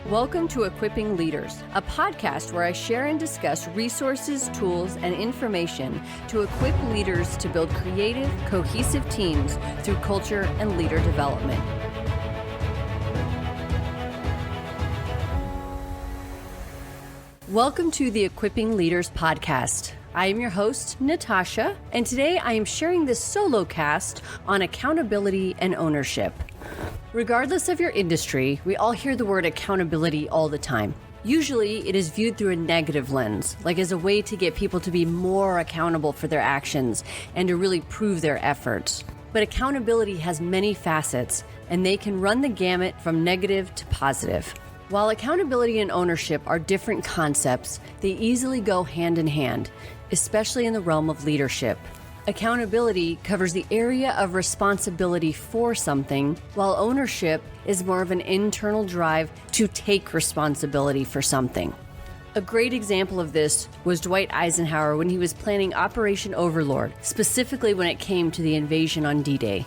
Welcome to Equipping Leaders, a podcast where I share and discuss resources, tools, and information to equip leaders to build creative, cohesive teams through culture and leader development. Welcome to the Equipping Leaders podcast. I am your host, Natasha, and today I am sharing this solocast on accountability and ownership. Regardless of your industry, we all hear the word accountability all the time. Usually, it is viewed through a negative lens, like as a way to get people to be more accountable for their actions and to really prove their efforts. But accountability has many facets, and they can run the gamut from negative to positive. While accountability and ownership are different concepts, they easily go hand in hand, especially in the realm of leadership. Accountability covers the area of responsibility for something, while ownership is more of an internal drive to take responsibility for something. A great example of this was Dwight Eisenhower when he was planning Operation Overlord, specifically when it came to the invasion on D-Day.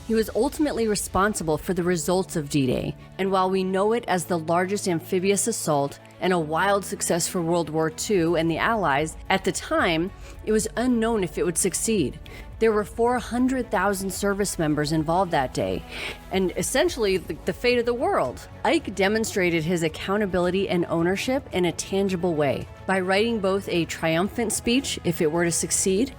He was ultimately responsible for the results of D-Day, and while we know it as the largest amphibious assault and a wild success for World War II and the Allies, at the time, it was unknown if it would succeed. There were 400,000 service members involved that day, and essentially the fate of the world. Ike demonstrated his accountability and ownership in a tangible way by writing both a triumphant speech if it were to succeed,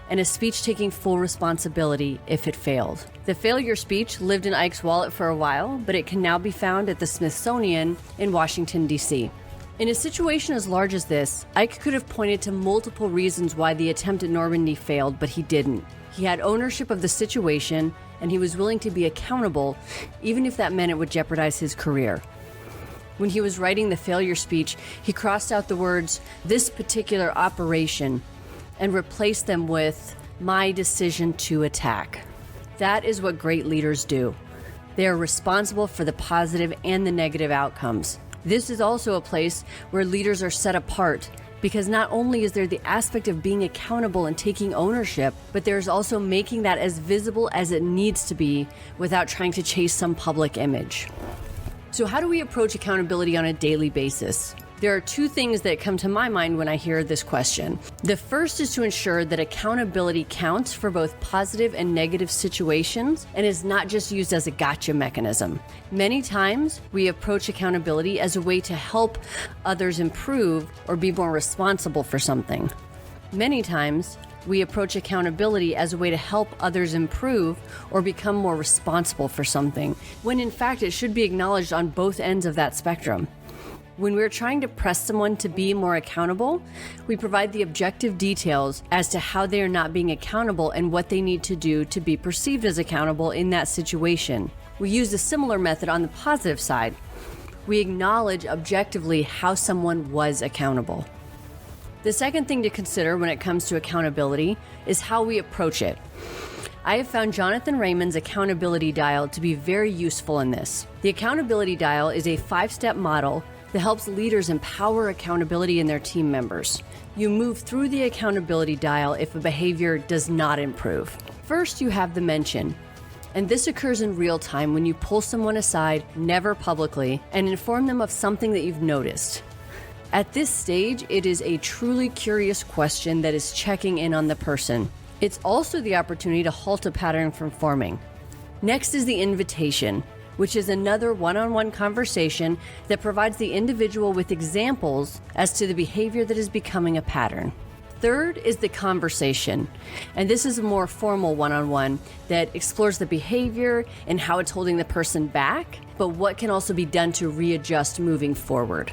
and a speech taking full responsibility if it failed. The failure speech lived in Ike's wallet for a while, but it can now be found at the Smithsonian in Washington, D.C. In a situation as large as this, Ike could have pointed to multiple reasons why the attempt at Normandy failed, but he didn't. He had ownership of the situation, and he was willing to be accountable, even if that meant it would jeopardize his career. When he was writing the failure speech, he crossed out the words, "this particular operation," and replace them with "my decision to attack." That is what great leaders do. They are responsible for the positive and the negative outcomes. This is also a place where leaders are set apart, because not only is there the aspect of being accountable and taking ownership, but there's also making that as visible as it needs to be without trying to chase some public image. So how do we approach accountability on a daily basis? There are two things that come to my mind when I hear this question. The first is to ensure that accountability counts for both positive and negative situations and is not just used as a gotcha mechanism. Many times, we approach accountability as a way to help others improve or be more responsible for something. Many times, we approach accountability as a way to help others improve or become more responsible for something, when in fact it should be acknowledged on both ends of that spectrum. When we're trying to press someone to be more accountable, we provide the objective details as to how they are not being accountable and what they need to do to be perceived as accountable in that situation. We use a similar method on the positive side. We acknowledge objectively how someone was accountable. The second thing to consider when it comes to accountability is how we approach it. I have found Jonathan Raymond's accountability dial to be very useful in this. The accountability dial is a 5-step model that helps leaders empower accountability in their team members. You move through the accountability dial if a behavior does not improve. First, you have the mention. And this occurs in real time when you pull someone aside, never publicly, and inform them of something that you've noticed. At this stage, it is a truly curious question that is checking in on the person. It's also the opportunity to halt a pattern from forming. Next is the invitation, which is another one-on-one conversation that provides the individual with examples as to the behavior that is becoming a pattern. Third is the conversation, and this is a more formal one-on-one that explores the behavior and how it's holding the person back, but what can also be done to readjust moving forward.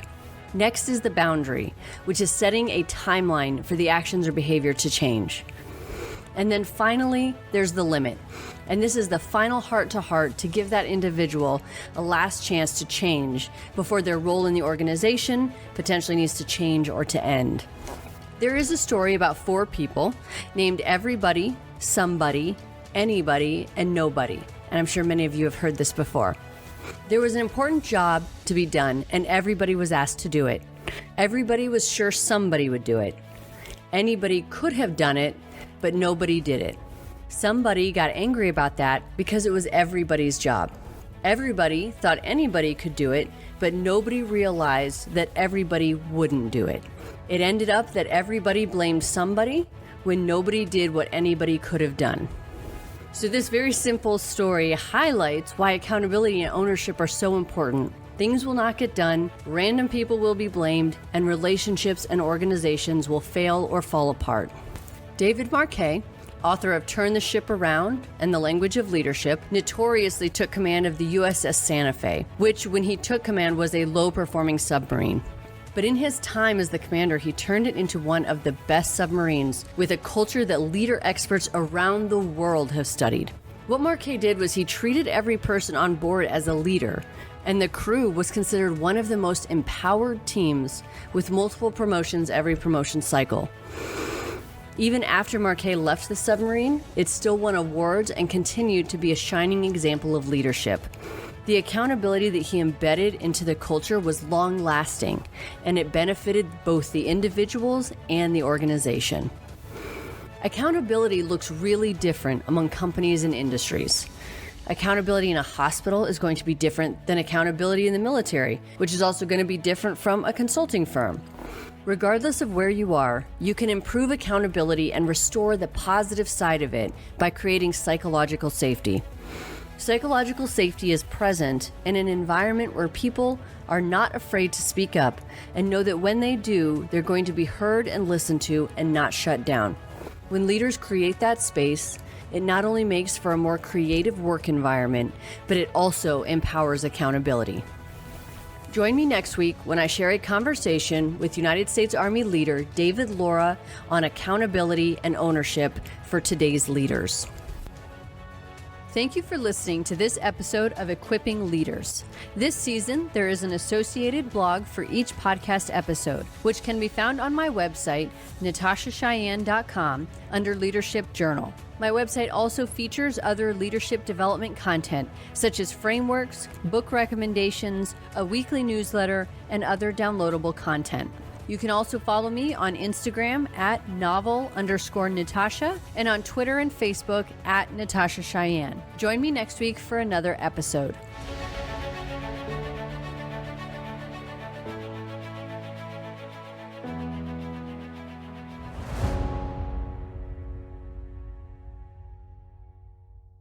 Next is the boundary, which is setting a timeline for the actions or behavior to change. And then finally, there's the limit. And this is the final heart-to-heart to give that individual a last chance to change before their role in the organization potentially needs to change or to end. There is a story about 4 people named Everybody, Somebody, Anybody, and Nobody. And I'm sure many of you have heard this before. There was an important job to be done, and everybody was asked to do it. Everybody was sure somebody would do it. Anybody could have done it, but nobody did it. Somebody got angry about that because it was everybody's job. Everybody thought anybody could do it but nobody realized that everybody wouldn't do it. It ended up that everybody blamed somebody when nobody did what anybody could have done. So this very simple story highlights why accountability and ownership are so important. Things will not get done, random people will be blamed, and relationships and organizations will fail or fall apart. David Marquet, author of Turn the Ship Around and The Language of Leadership, notoriously took command of the USS Santa Fe, which when he took command was a low-performing submarine. But in his time as the commander, he turned it into one of the best submarines with a culture that leader experts around the world have studied. What Marquet did was he treated every person on board as a leader, and the crew was considered one of the most empowered teams with multiple promotions every promotion cycle. Even after Marquet left the submarine, it still won awards and continued to be a shining example of leadership. The accountability that he embedded into the culture was long-lasting, and it benefited both the individuals and the organization. Accountability looks really different among companies and industries. Accountability in a hospital is going to be different than accountability in the military, which is also going to be different from a consulting firm. Regardless of where you are, you can improve accountability and restore the positive side of it by creating psychological safety. Psychological safety is present in an environment where people are not afraid to speak up and know that when they do, they're going to be heard and listened to and not shut down. When leaders create that space, it not only makes for a more creative work environment, but it also empowers accountability. Join me next week when I share a conversation with United States Army leader David Laura on accountability and ownership for today's leaders. Thank you for listening to this episode of Equipping Leaders. This season, there is an associated blog for each podcast episode, which can be found on my website, natashacheyenne.com, under Leadership Journal. My website also features other leadership development content, such as frameworks, book recommendations, a weekly newsletter, and other downloadable content. You can also follow me on Instagram at novel_Natasha and on Twitter and Facebook at Natasha Cheyenne. Join me next week for another episode.